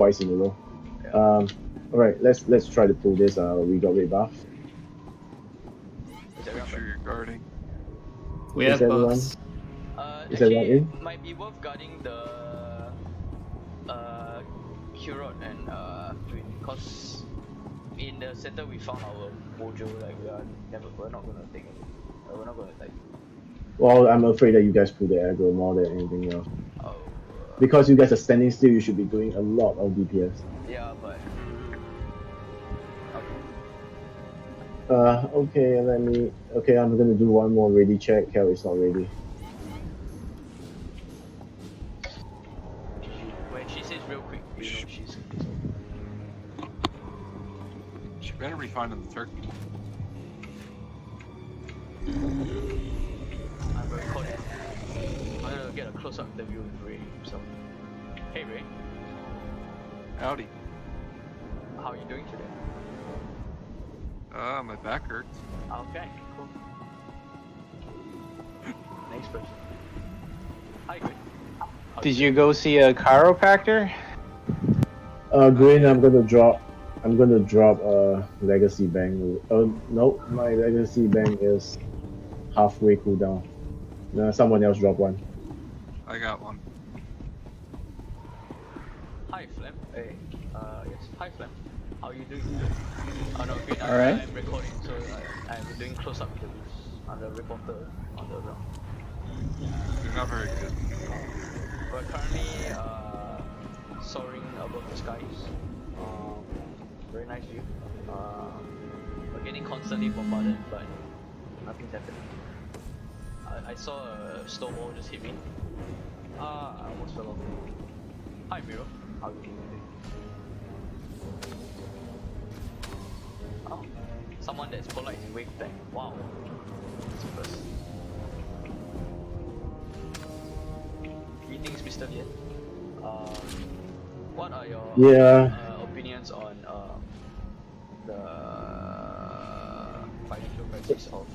twice in a row. Yeah. Alright, let's try to pull this. We got red buff. Make sure you're guarding. We Is have everyone- buffs. Is everyone Actually, in? it might be worth guarding the Hurot and Twin, cause in the center we found our mojo. Like we're not gonna take it. We're not gonna like. Well, I'm afraid that you guys pull the aggro more than anything else. Oh. Because you guys are standing still, you should be doing a lot of DPS. Yeah, but. Okay, let me. Okay, I'm gonna do one more ready check. Cal is not ready. When she says real quick, you know she's. She better be finding the turkey. I'm very cold. I'm gonna get a close-up interview with Ray himself. Hey Ray, Howdy. how are you doing today? My back hurts. Okay, cool. Next person. Hi, good. Did you go see a chiropractor? Green, I'm gonna drop legacy bang. No, my legacy bang is halfway cooldown. Someone else drop one. I got one. Hi, Flem. Hey, yes. Hi, Flem. How are you doing? Oh no, Green. Alright. I'm recording, so I'm doing close-up interviews on the reporter on the ground. You're not very good. We're currently soaring above the skies. Very nice view. We're getting constantly bombarded, but nothing's happening. I saw a snowball just hit me. I almost fell off. Hi Miro, how are you doing today? Oh, someone that's polite and waved back. Wow. That's first. Greetings, Mr. Lian. What are your opinions on the financial crisis of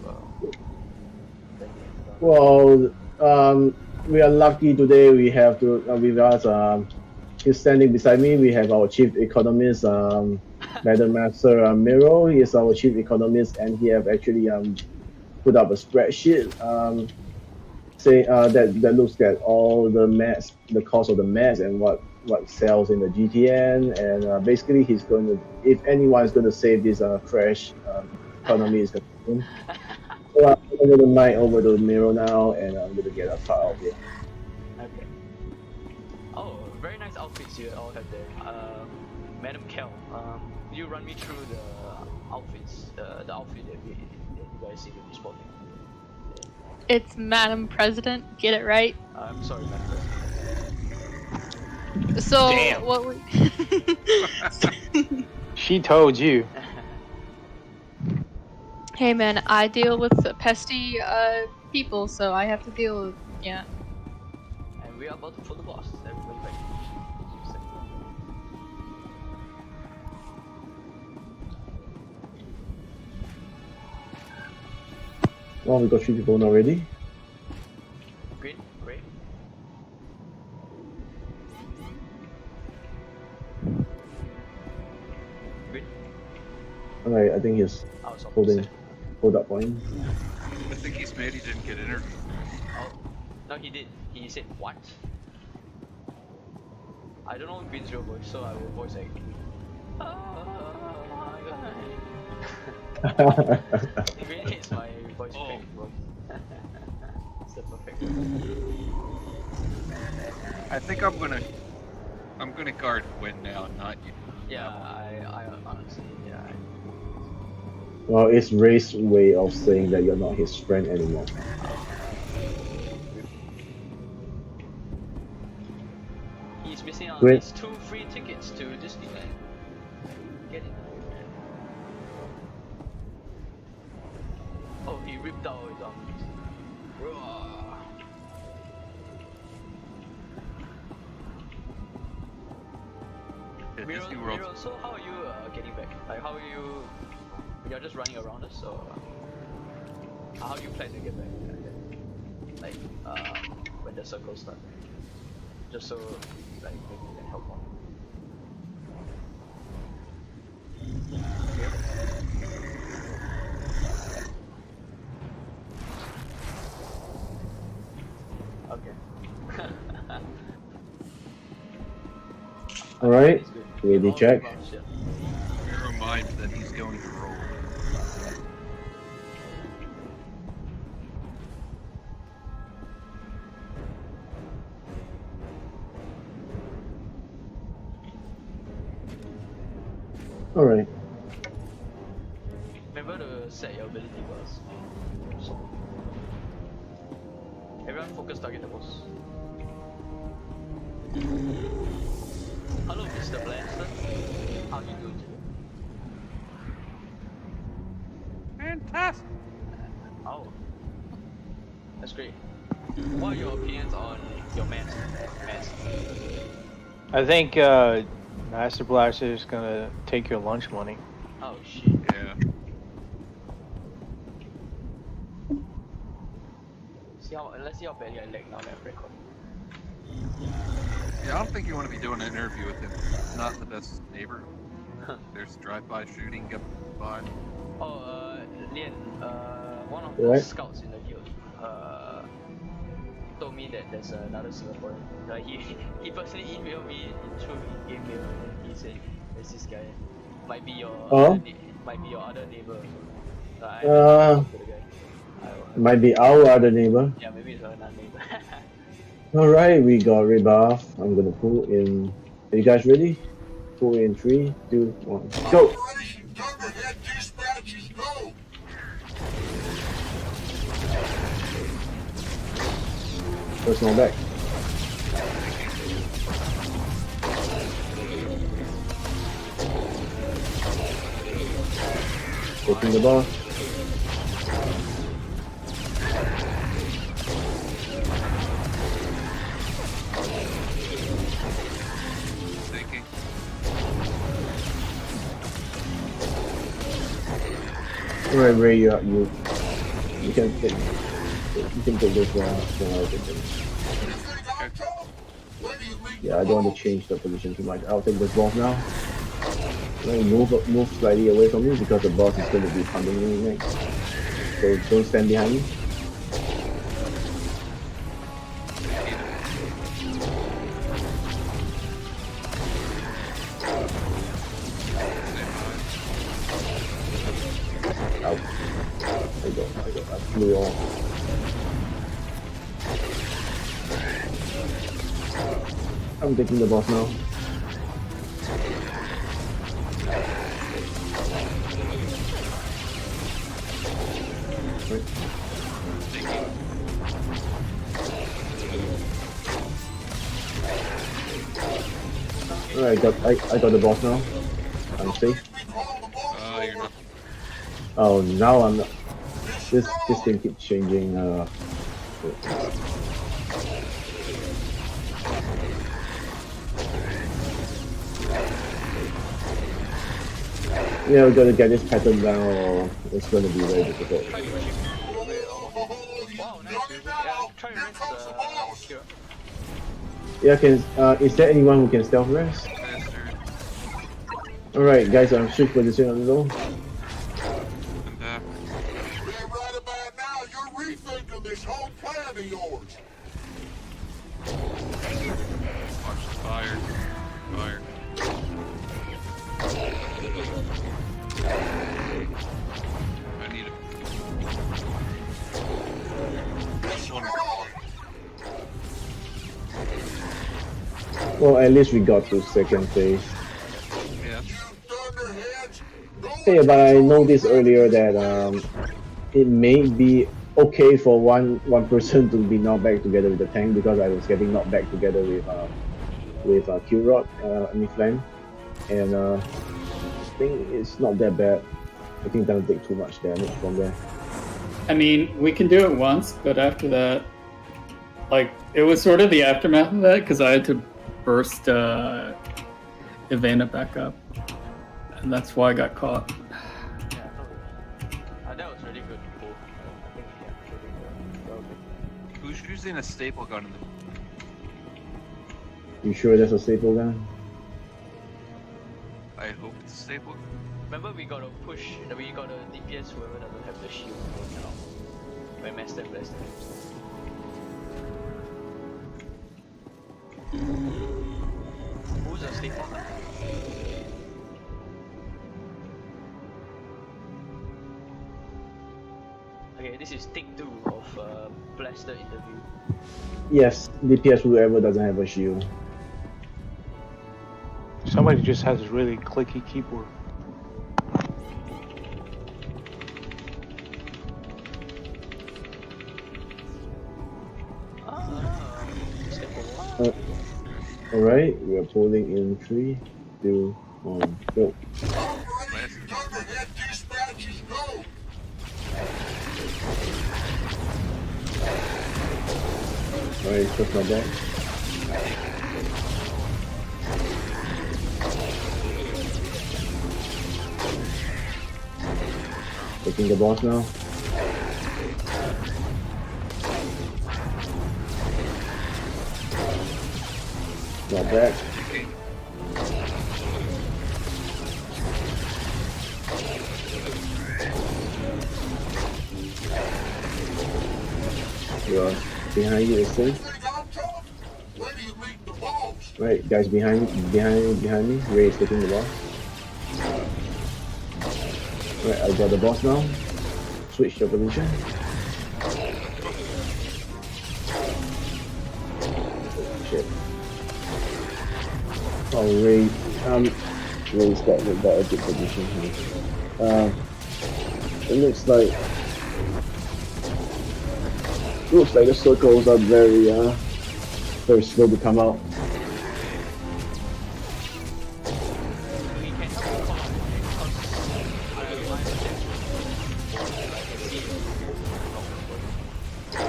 Well, we are lucky today. We have to with us. He's standing beside me. We have our chief economist, Madam Master Miro. He is our chief economist, and he have actually put up a spreadsheet say that looks at all the mats, the cost of the mats, and what sells in the GTN, and basically he's going to, if anyone is going to save this crash economy, is going to. So I'm going to mic over to Miro now, and I'm going to get a file of it. Okay. Oh, very nice outfits you all have there. Madam Kel, will you run me through the outfits, the outfit that you guys seem to be sporting? It's Madam President. Get it right. I'm sorry, Madam President. So Damn. what we She told you. Hey man, I deal with pesty people, so I have to deal with And we are about to pull the boss. Everybody back. Well, we got 3 people already. Green, Ray. Green. Alright, I think he's I was almost holding set. hold up point. I think he's mad he didn't get interviewed. Oh, no, he did. He said what? I don't know Green's real voice, so I will voice act. Oh my god. Green hates my voice crack voice. It's the perfect one. I think I'm gonna guard Gwen now, not you. Yeah, I honestly, yeah. Well, it's Ray's way of saying that you're not his friend anymore. He's missing out on Great. these 2 free tickets to Disneyland. Get it. Oh, he ripped out his arms. Roar. At Miro, Disney World. Miro, so how are you getting back? Like, how are you? You're just running around us, so how do you plan to get back? Like, when the circles start, just so like maybe you can help out. Alright, It's good. ready All check. rebuffs, yeah. Never mind that he's going to roll. Alright. Remember to set your ability bars. So, everyone focus target the boss. Hello, Mr. Blaster. How you doing today? Fantastic. Oh, that's great. What are your opinions on your mask? I think Master Blaster is gonna take your lunch money. Oh shit. Yeah. Let's see how badly I lag now that I'm recording. Yeah, I don't think you want to be doing an interview with him. Not the best neighbor. There's drive-by shooting by. Oh, Lian, one of the What? scouts in the guild, told me that there's another Singaporean. He personally emailed me through in-game mail. And he said, "There's this guy. Might be your might be your other neighbor." I talked to the guy. Might be our other neighbor. Yeah, maybe it's another neighbor. Alright, we got rebuff. I'm gonna pull in. Are you guys ready? Pull in 3, 2, 1, go! Operation Thunderhead dispatches go! First one back. Taking the boss. Thinking. Alright, Ray, you can take this one. Then I'll take this. Anything on top? When do you leave Yeah, I don't want to change the position too much. I'll take this boss now. Let me move slightly away from you because the boss is going to be coming in next. So don't stand behind me. Out. I flew off. I'm taking the boss now. Alright, I got the boss now. I'm safe. You're not. Oh, now I'm not. This thing keeps changing. Yeah, we gotta get this pattern down, or it's gonna be very difficult. Try pushing. Wow, nice dude. Yeah, try Here rest comes the boss! Kira. Yeah, is there anyone who can stealth rest? Bastard. Alright, guys, I'm shift position on the low. I'm back. Yeah, right about now, you're rethinking this whole plan of yours. Watch the fire. Fire. I need it. Well, at least we got to second phase. Yeah. You thunderheads! Go Hey, and but I control noticed the earlier planet. that it may be okay for one person to be knocked back together with the tank because I was getting knocked back together with Q-Rod enemy flank, and I think it's not that bad. I think it doesn't take too much damage from there. I mean, we can do it once, but after that, like, it was sort of the aftermath of that because I had to burst Ivana back up, and that's why I got caught. Yeah, no. That was really good pull. I think, yeah, really good. Who's using a staple gun in the... You sure that's a staple gun? I hope it's a staple gun. Remember, we gotta push, we gotta DPS whoever doesn't have the shield now. When Master Blaster. Who's a teleport. Okay, this is take 2 of Blaster interview. Yes, DPS whoever doesn't have a shield. Somebody just has a really clicky keyboard. Step for what? Alright, we are pulling in 3, 2, 1, go. Operation Thunderhead dispatches go. Alright, first my boss. Taking the boss now. Not bad. You're behind you, is safe. Think I'm tough? Where do you meet the boss? Right, guys behind me. Ray is taking the boss. Right, I got the boss now. Switch the position. Shit. Oh, Ray. Ray's got a good position here. It looks like the circles are very slow to come out. We can help you call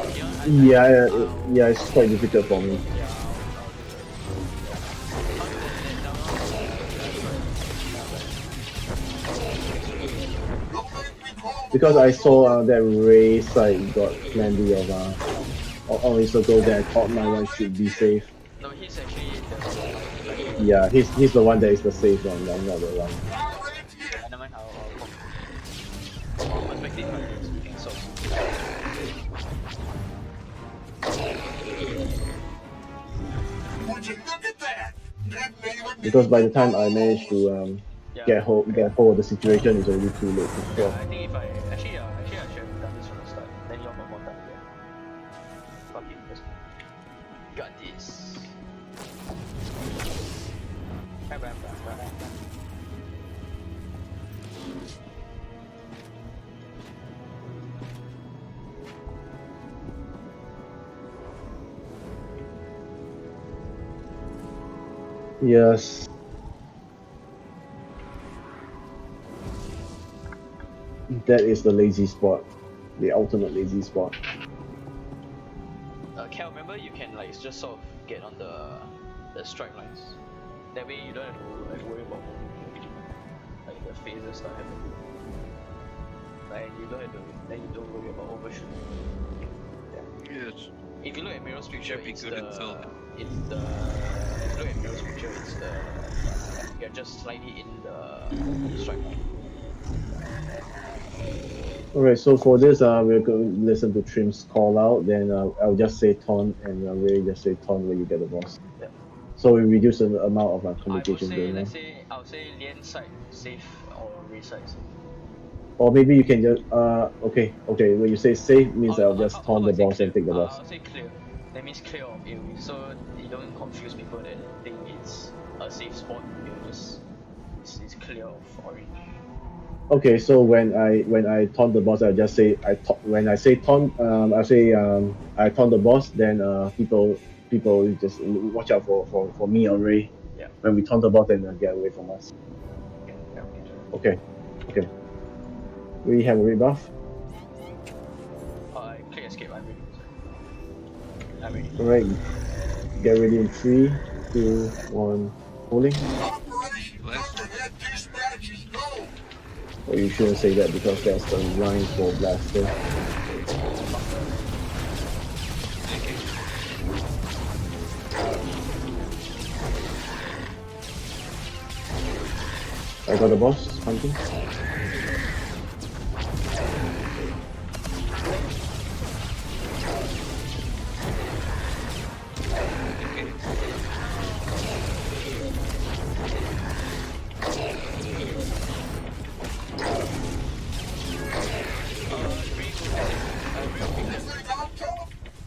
because Yeah, it's quite difficult for me. Because I saw that Ray side got plenty of only circle, then I thought my one should be safe. No, he's actually the Yeah, he's the one that is the safe one, I'm not the one. never mind, from our perspective, right, it's looking so. Would you look at that? Didn't even Because by the time I managed to get hold of the situation, it's already too late to Yeah, stop. I think if I actually I should have done this from the start. Then you're more time again. Fuck it, let's go. Got this. Bam, bam, bam, bam, bam. Yes. That is the lazy spot. The ultimate lazy spot. Cal, remember you can like just sort of get on the strike lines. That way you don't have to like worry about like the phases start happening. Like you don't have to, then you don't worry about overshooting. Yes. If you look at Miro's picture, Should be it's good until if you look at Miro's picture, it's you're just slightly in the strike line. Alright, so for this, we're going to listen to Trim's call out, then I'll just say taunt, and Ray just say taunt when you get the boss. Yep. So we reduce the amount of I would communication say, going on. let's say, I would say Lian side safe or Ray side safe. Or maybe you can just, okay, when you say safe, means I'll just taunt the boss and take the boss. I'll say clear. That means clear of AoE, so you don't confuse people that think it's a safe spot. You just it's clear of orange. Okay, so when I taunt the boss, I'll just say when I say taunt, I say I taunt the boss. Then people just watch out for me or Ray. Yeah. When we taunt the boss, then they'll get away from us. Okay. Okay. We have a rebuff. I click escape. I'm ready. Alright. Get ready in 3, 2, 1. Pulling. Operation Thunderhead dispatches go. Oh, you shouldn't say that because that's the line for Blaster. I got the boss hunting.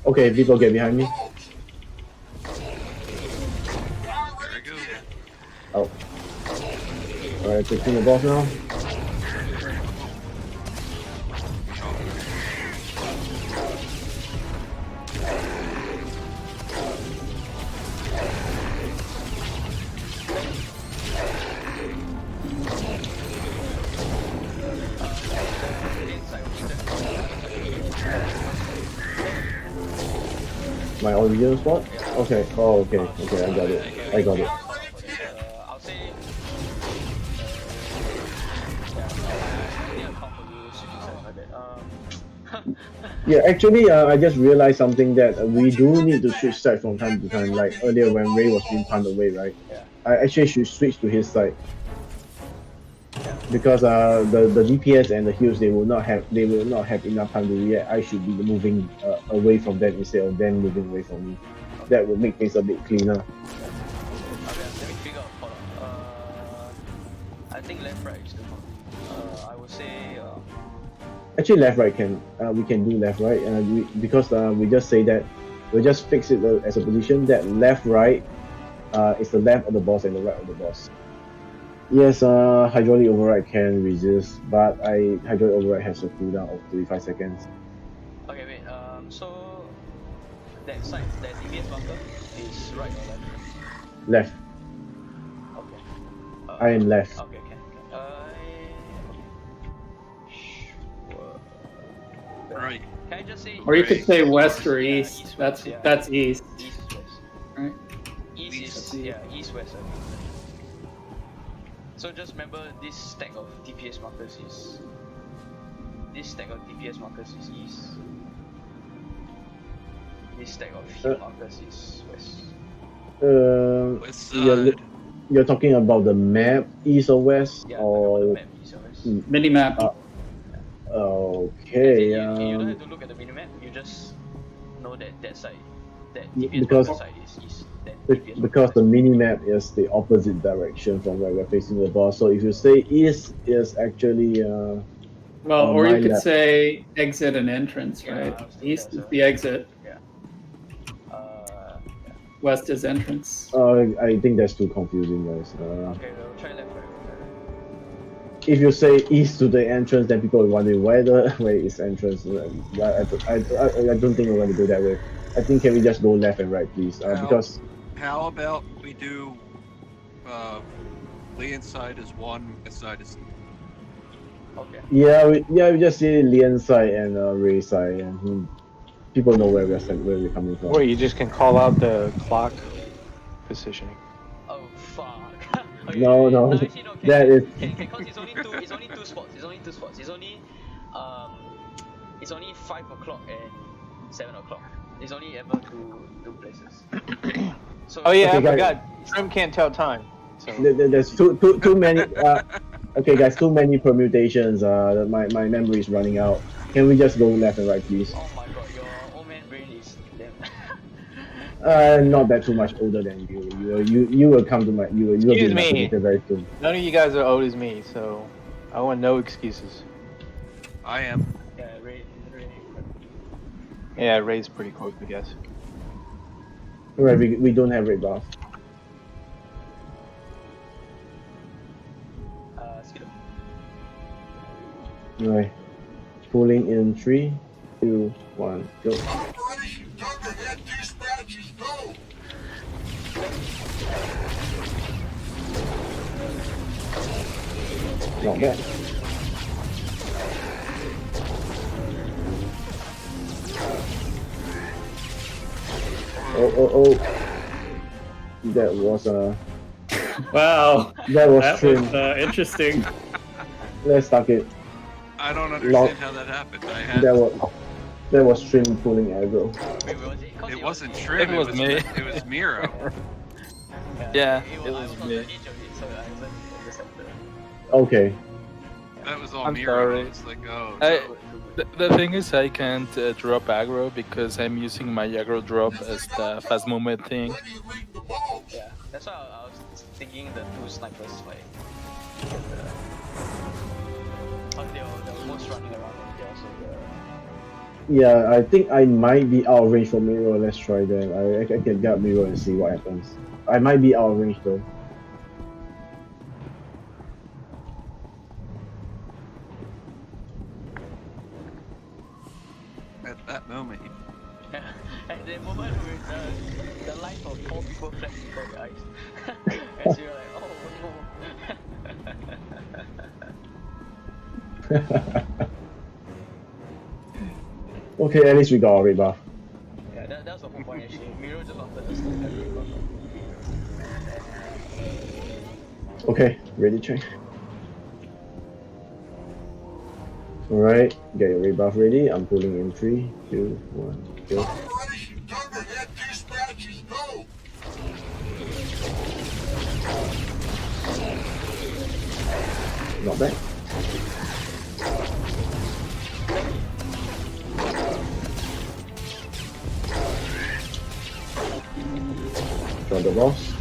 Okay, people get behind me. There we go. Oh. Alright, fixing the boss now. My original spot? Okay. Oh, okay. Okay, I got it. I got it. I'll say. Yeah, account for you switching sides like that. Yeah, actually, I just realized something that we do need to switch sides from time to time. Like earlier when Ray was being pumped away, right? Yeah. I actually should switch to his side because the DPS and the heals they will not have enough time to react. I should be moving away from them instead of them moving away from me. That would make things a bit cleaner. Okay, let me figure out. Hold on. I think left right is the one. I would say. Actually, left right we can do left right because we just say that we just fix it as a position that left right is the left of the boss and the right of the boss. Yes, hydraulic override can resist, but hydraulic override has a cooldown of 35 seconds. Okay, wait. So that side, that DPS marker is right or left? Left. Okay. I am left. Okay, okay. Sure. Right. Can I just say? Or you could say west or Yeah, east. west, That's yeah. that's east. East is west. Right. East is east west. I think. So just remember this stack of DPS markers is east. This stack of heal markers is west. West You're, side. you're talking about the map, east or west, Yeah, or the map east or west. Mini map. okay. You don't have to look at the minimap. You just know that side, that DPS Because- marker side is east. Then DPS Because the marker mini map is the opposite direction from where we're facing the boss. So if you say east is actually Well, on or my you could left. say exit and entrance, Yeah, right? I was thinking East that's is the exit, yeah. west is entrance. I think that's too confusing, guys. Okay, we'll try left right. If you say east to the entrance, then people will wonder where is entrance. I don't think we're going to do that way. I think can we just go left and right, please? Because How about we do Leon's side is one, west side is Okay. we just say Lian's side and Ray's side, and people know where we're coming from. Or you just can call out the clock positioning. Oh fuck. Okay, No, actually, no, that is because it's only two spots. It's only 5 o'clock and 7 o'clock. It's only ever two places. So Oh yeah, Okay, I guys. forgot. Trim can't tell time. So there's too many. Okay, guys, too many permutations. My memory is running out. Can we just go left and right, please? Oh my god, your old man brain is damn. Not that too much older than you. You will come to my. You will be Excuse in my me. computer very soon. none of you guys are old as me, so I want no excuses. I am. Yeah, Ray. Yeah, Ray's pretty close, I guess. Right, we don't have red buff. Skip. Right. Pulling in 3, 2, 1, go. Operation Thunderhead dispatches go. Not bad. Oh. That was Wow, that was that trim. was interesting. Let's stuck it. I don't understand how that happened. I had That was trim pulling aggro. Wait, was it? 'Cause it wasn't Trim. It was me. It was Miro. Yeah, it it was was on me. the edge of it, so I wasn't in the center. Okay. That was all I'm Miro. sorry. It's like, oh, I, no. the thing is, I can't drop aggro because I'm using my aggro drop as the fast movement thing. Ready to lead the ball. Yeah, that's why I was thinking the two snipers like they were most running around and they also Yeah, I think I might be out of range for Miro. Let's try that. I can get Miro and see what happens. I might be out of range though. At that moment, he At the moment when the life of 4 people flash before your eyes. As you're like, oh no. Okay, at least we got a rebuff. Yeah, that was the whole point actually. Miro just wanted us to have a rebuff. Okay, ready check. Alright, get your rebuff ready. I'm pulling in 3, 2, 1, go. Operation Thunderhead dispatches go. Not bad. Got the boss.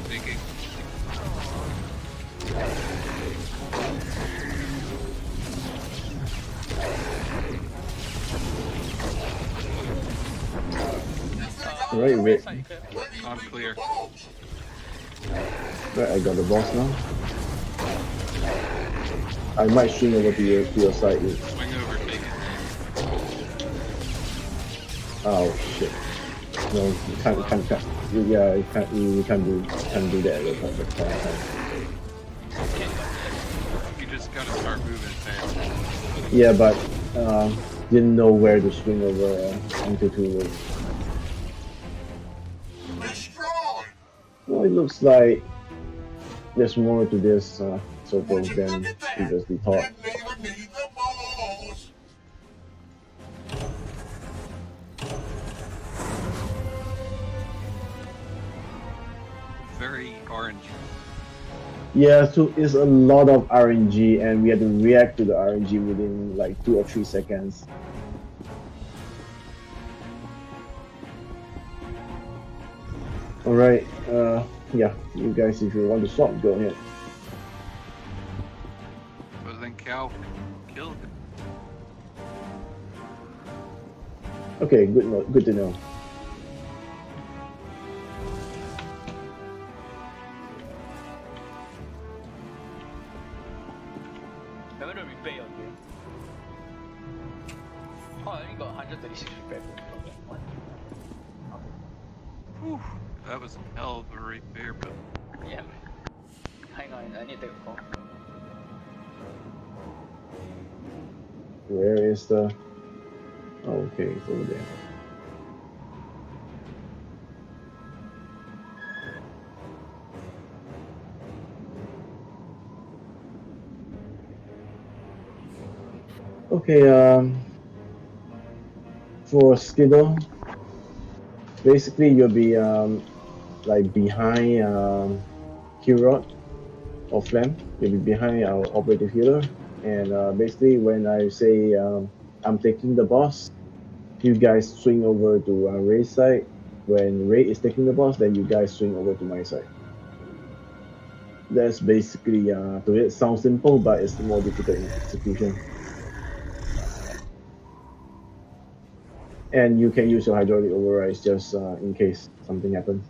thinking, Alright, wait. Side clear. I'm clear. Right, I got the boss now. I might swing over to your side. Swing over, take it. Oh shit. No, you can't. Yeah, you can't do that. You can't. You just gotta start moving fast. Yeah, but didn't know where to swing over onto two. Destroy. Well, it looks like there's more to this so-called Would you than look at that? previously thought. And neither need the balls. Very orange. Yeah, so it's a lot of RNG, and we had to react to the RNG within like 2 or 3 seconds. Alright, yeah, you guys, if you want to swap, go ahead. But then Cal killed him. Okay, good to know. Remember to replay your game. Oh, I only got 136 repair points. Whew, that was a hell of a repair, but Yeah, man. Hang on, I need to take a call. Where is the... Oh, okay, it's over there. Okay, for Skiddo, basically you'll be like behind Kirot or Flam. You'll be behind our operative healer, and basically when I say I'm taking the boss, you guys swing over to Ray's side. When Ray is taking the boss, then you guys swing over to my side. That's basically to it. Sounds simple, but it's more difficult in execution. And you can use your hydraulic overrides just in case something happens.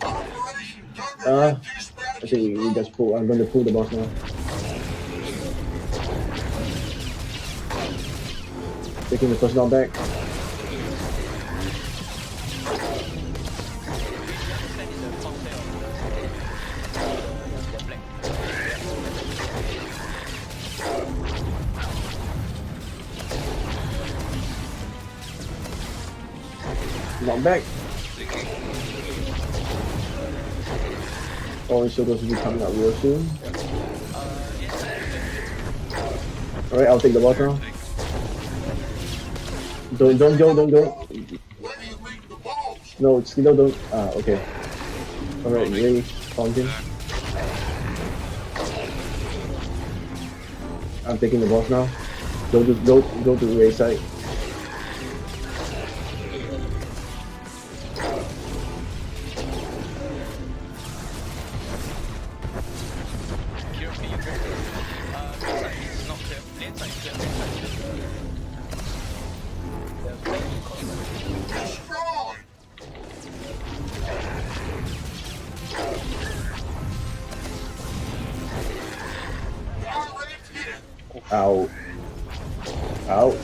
Operation I Thunderhead think dispatches we go. just pull. I'm going to pull the boss now. Taking the personnel back. Not back. thinking, Orange Circles will be coming out real soon. Alright, I'll take the boss now. take Don't go. Where do you leave the balls? No, Skiddo don't. Okay. Alright, Ray, found him. back. I'm taking the boss now. Go to the race side. Cure me, cure me. Right side is not clear. Lane side is clear. Lane side is clear. There's one corner. Destroy! Already hit! Ow. Ouch.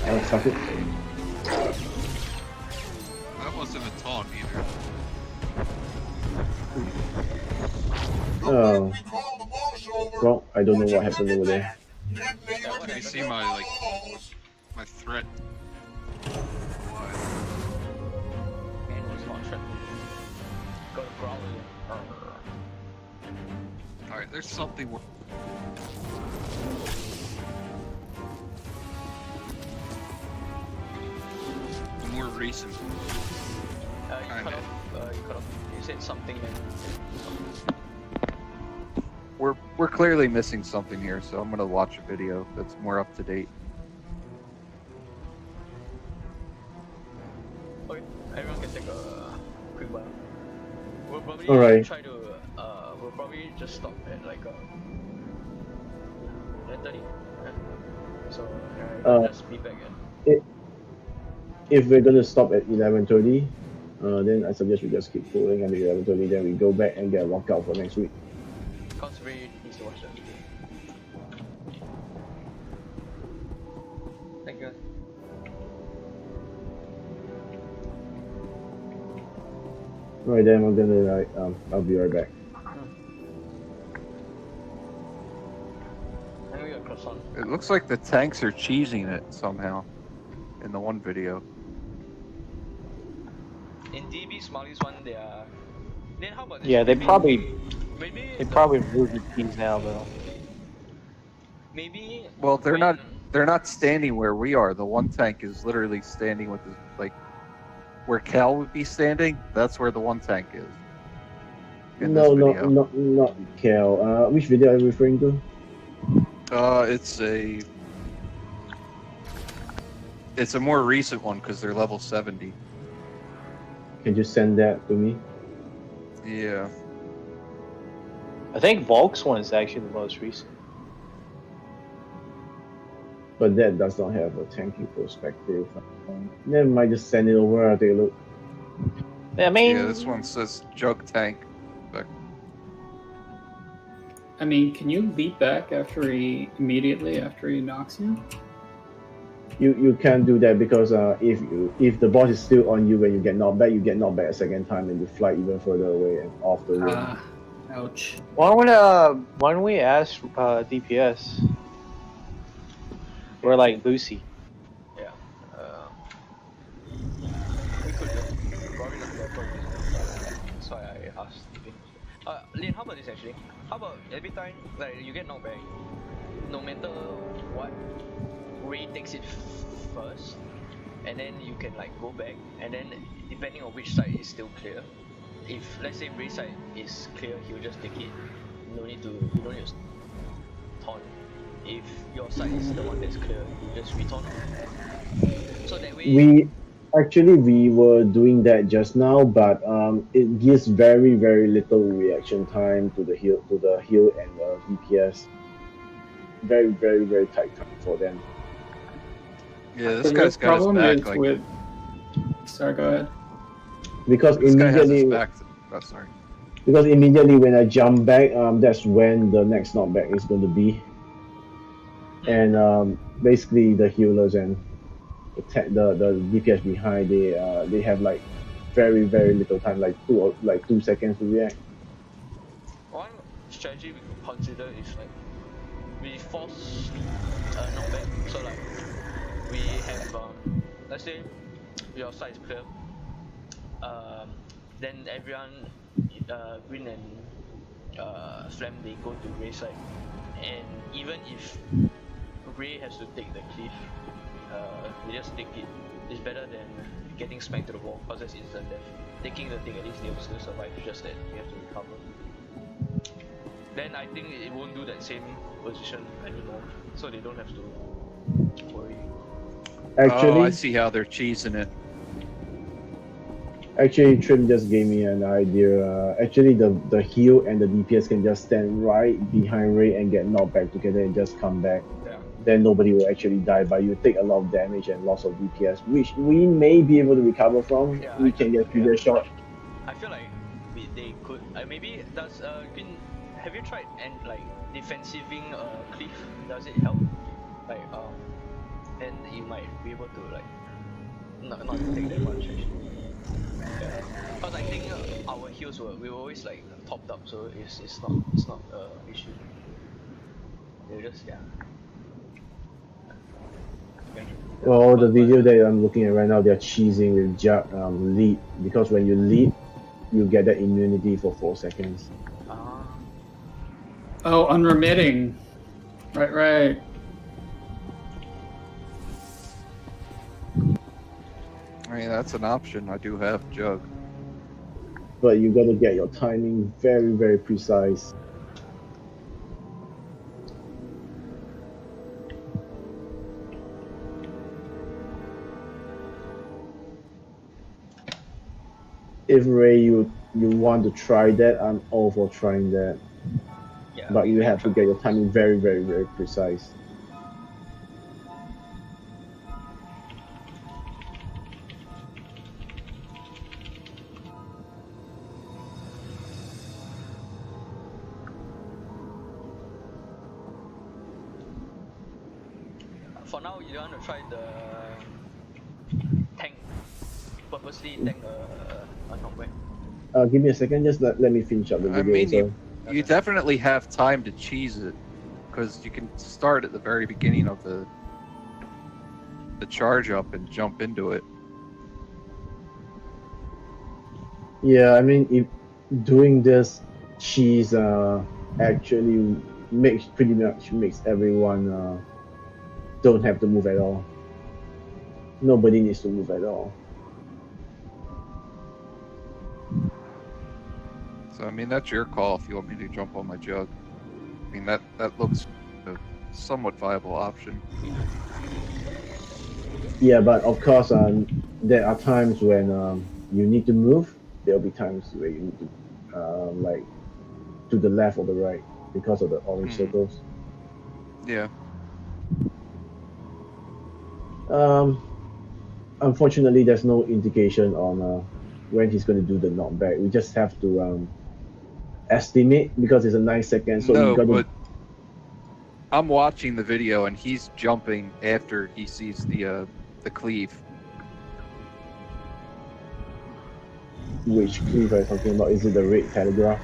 I suck it. That wasn't a taunt either. Oh. We call the boss over. Well, I don't know what happened over there. You see my my threat. Why? And was not shut. Got a growl again. Alright, there's something. The more recent. You cut off. You cut off. You said something then. We're clearly missing something here, so I'm gonna watch a video that's more up to date. Okay, everyone can take a quick while. We'll probably Alright. try to. We'll probably just stop at like 9:30. Yeah. So just be back again. If we're gonna stop at 11:30, then I suggest we just keep going until 11:30. Then we go back and get a lockout for next week. Cause Ray needs to watch that. Thank you. Alright, then I'm gonna I'll be right back. I know you're croissant. It looks like the tanks are cheesing it somehow in the one video. In DB Smiley's one, they are. Then how about this? Yeah, they Maybe- probably Maybe they probably moved the keys now though. Maybe. Well, they're when- not. They're not standing where we are. The one tank is literally standing with his, like, where Cal would be standing. That's where the one tank is. In No, this video. not Cal. Which video are you referring to? It's a more recent one because they're level 70. Can you send that to me? Yeah. I think Volk's one is actually the most recent. But that does not have a tanky perspective. Never mind, just send it over. I'll take a look. I mean, Yeah, this one says jug tank. I mean, can you leap back immediately after he knocks you? You can't do that because if the boss is still on you when you get knocked back, you get knocked back a second time and you fly even further away and off the road. Ouch. why don't we ask DPS? Or like Lucy. Yeah. We could probably not that problem. That's why I asked. Lin, how about this actually? How about every time like you get knocked back, no matter what, Ray takes it first, and then you can like go back, and then depending on which side is still clear. If let's say Ray side is clear, he'll just take it. You don't need to taunt. If your side is the one that's clear, you just retaunt. So that way. We were doing that just now, but it gives very little reaction time to the heal and the DPS. Very tight time for them. Yeah, this The guy's got his problem back. is Like, with. Sorry, go ahead. Because this guy has his immediately, back. Oh, sorry. because immediately when I jump back, that's when the next knockback is going to be. And basically the healers and the DPS behind, they have like very little time, like 2 seconds to react. One strategy we could consider is like we force knockback. So like we have let's say your side is clear. Then everyone Green and Flam they go to Ray side, and even if Ray has to take the cliff, they just take it. It's better than getting smacked to the wall because that's instant death. Taking the thing, at least they'll still survive, just that you have to recover. Then I think it won't do that same position anymore, so they don't have to worry. Oh, I Actually, see how they're cheesing it. actually, Trim just gave me an idea. Actually, the heal and the DPS can just stand right behind Ray and get knocked back together and just come back. Yeah. Then nobody will actually die, but you take a lot of damage and loss of DPS, which we may be able to recover from. Yeah, We can get previous shot. I feel like they could. Maybe does Green, have you tried and like defensiving Cliff? Does it help? Like then you might be able to like not take that much actually. Yeah. Because I think our heals we were always like topped up, so it's not issue. They just Well, the video that I'm looking at right now, they're cheesing with lead, because when you lead, you get that immunity for 4 seconds. Oh, unremitting. Right. I mean, that's an option. I do have Jug. But you gotta get your timing very, very precise. If Ray, you want to try that, I'm all for trying that. Yeah, But you have to get your timing very, very, very precise. For now, you want to try the tank. Purposely tank a knockback. Give me a second, just let me finish up the I video. mean, you definitely have time to cheese it, because you can start at the very beginning of the charge up and jump into it. Yeah, I mean, if doing this cheese actually pretty much makes everyone don't have to move at all. Nobody needs to move at all. So I mean, that's your call if you want me to jump on my Jug. I mean, that looks a somewhat viable option. Yeah, but of course, there are times when you need to move. There'll be times where you need to, like, to the left or the right because of the orange circles. Yeah. Unfortunately, there's no indication on when he's going to do the knockback. We just have to estimate because it's a 9 second. So No, you got but I'm watching the video and he's jumping after he sees the cleave. Which cleave are you talking about? Is it the red telegraph?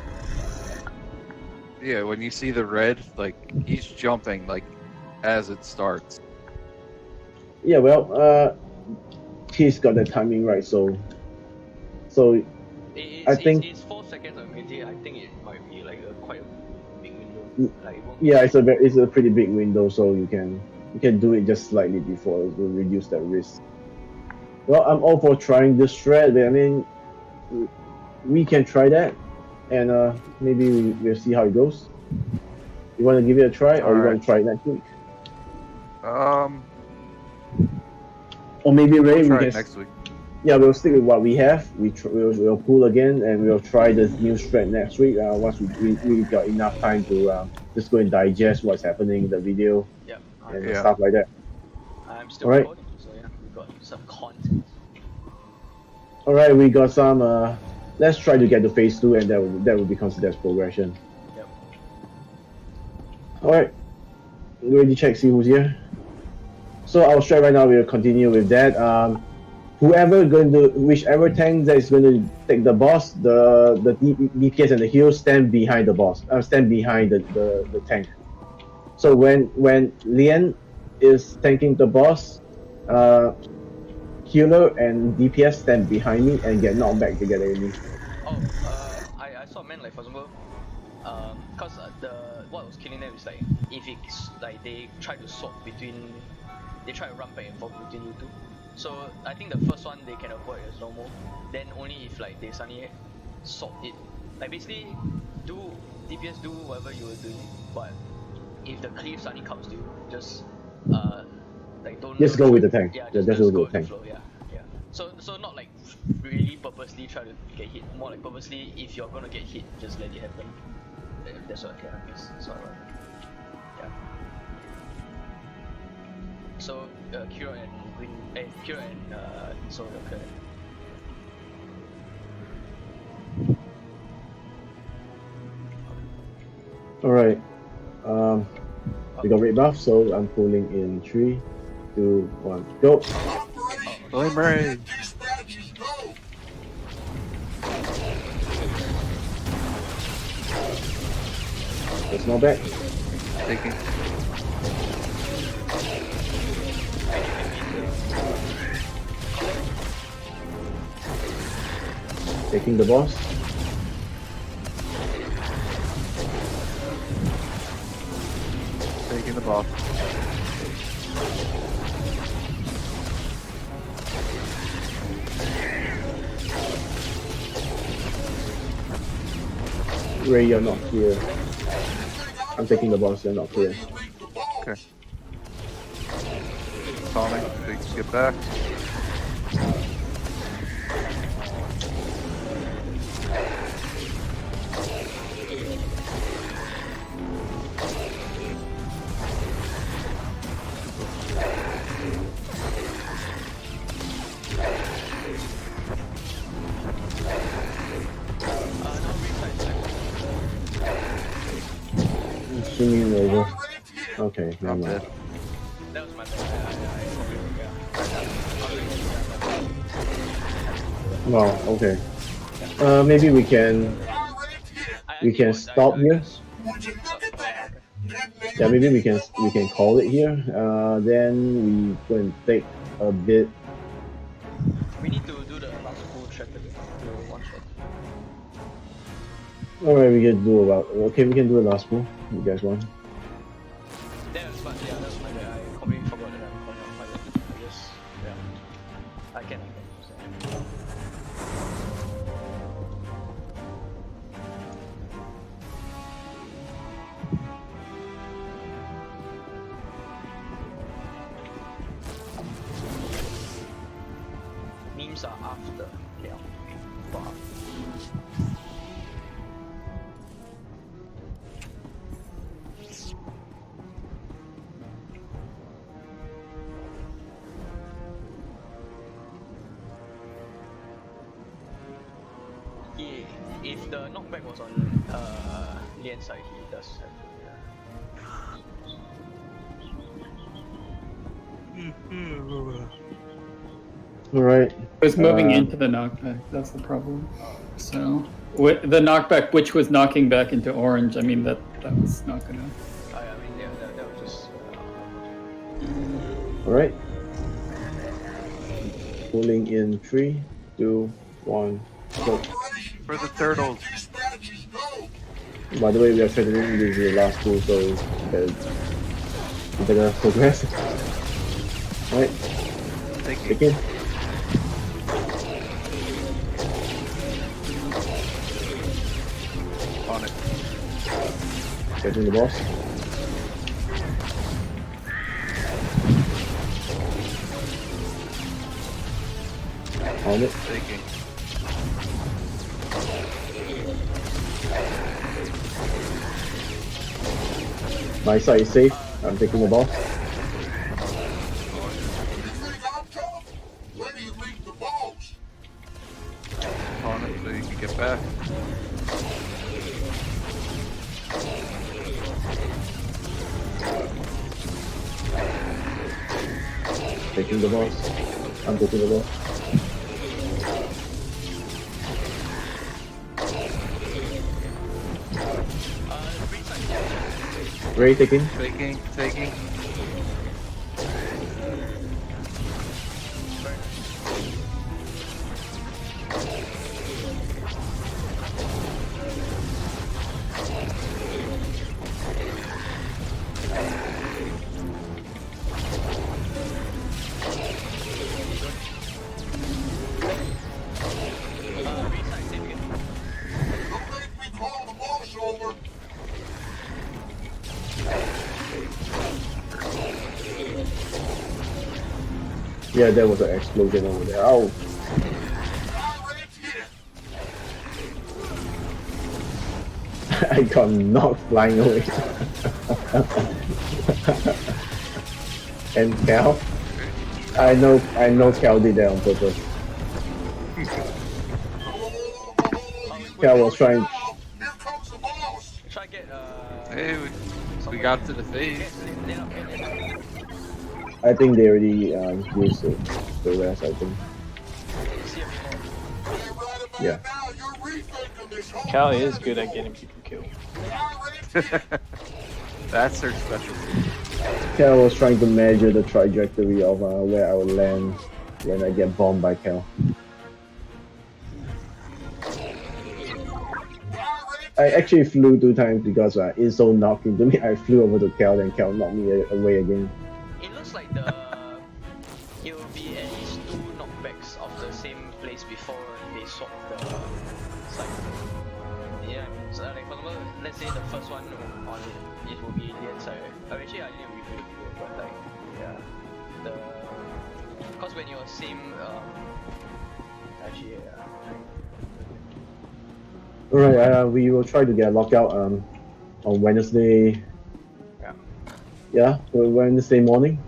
Yeah, when you see the red, like he's jumping like as it starts. Yeah, well, he's got the timing right. So I think it's 4 seconds of immunity. I think it might be like quite a big window. Like it won't yeah, it's a pretty big window, so you can do it just slightly before it will reduce that risk. Well, I'm all for trying this strat, but I mean, we can try that, and maybe we'll see how it goes. You want to give it a try, or you want to try it next week? Or maybe Ray, We'll we try can it next week. Yeah, we'll stick with what we have. We'll pull again, and we'll try this new strat next week. Once we got enough time to just go and digest what's happening in the video and stuff like that. I'm still recording, so yeah, we got some content. All right, we got some. Let's try to get to phase 2, and that will be considered as progression. Yep. All right, ready to check, see who's here. So our strat right now, we'll continue with that. Whichever tank that is going to take the boss, the DPS and the heals stand behind the boss. Stand behind the tank. So when Lian is tanking the boss, healer and DPS stand behind me and get knocked back together with me. I saw men like, for example, cause what was killing them is like if it's like they try to swap between, they try to run back and forth between you two. So I think the first one they can avoid as normal. Then only if like they suddenly swap it, like basically DPS do whatever you were doing, but if the cleave suddenly comes to you, just like don't Just go with the tank. Yeah, Yeah, just just go go with with the the tank. flow. Yeah. So not like really purposely try to get hit. More like purposely, if you're gonna get hit, just let it happen. That's what I guess. That's what I want. Yeah. So Kira and Kira and Soul okay. Alright. We got red buff, so I'm pulling in 3, 2, 1, go. William Ray. Dispatches, go! There's no back. Taking. Taking the boss. Taking the boss. Ray, you're not here. I'm taking the boss, you're not here. Okay. Sonic, so you can get back. Swinging over. Okay, never I'm mind. dead. That was my bad. Well, okay. Maybe we can stop here. Would you look at that? Yeah, maybe we can call it here. Then we go and take a bit. We need to do the last full check to one shot. Alright, we can do about. Okay, we can do the last pool. You guys want? That was my bad. I completely forgot that I'm calling out my bad. I guess yeah. I can. Memes are after. Yeah. Wow. If the knockback was on Lian's side, he does have Alright. It was moving into the knockback. That's the problem. So with the knockback, which was knocking back into orange, I mean that was not gonna. I mean, yeah, that was just. Alright. Pulling in 3, 2, 1, go. For the turtles. Dispatches, go! By the way, we are scheduling this is the last pool, so we better progress. Alright, Taking. take in. On it. Getting the boss. On it. Taking. My side is safe. I'm taking the boss. You think I'm tough? Where do you leave the balls? On it so you can get back. Taking the boss. I'm taking the boss. Ray taking. Taking. Don't make me call the boss over. Yeah, there was an explosion over there. Oh, I got knocked flying away. And Cal? I know Cal did that on purpose. Cal was trying. Here comes the boss. Try get Hey, we got to the phase. I think they already used the rest. I think. Yeah. Now you're rethinking this whole Cal is good at getting people killed. That's their specialty. Cal was trying to measure the trajectory of where I would land when I get bombed by Cal. I actually flew 2 times because Inso knocked into me. I flew over to Cal, and Cal knocked me away again. It looks like it will be at least 2 knockbacks of the same place before they swap the site. Yeah, so like for example, let's say the first one on it will be the inside. Actually, I didn't review the video, but like, yeah, because when you're same, actually, yeah. Alright, we will try to get a lockout on Wednesday. Yeah. Yeah, Wednesday morning.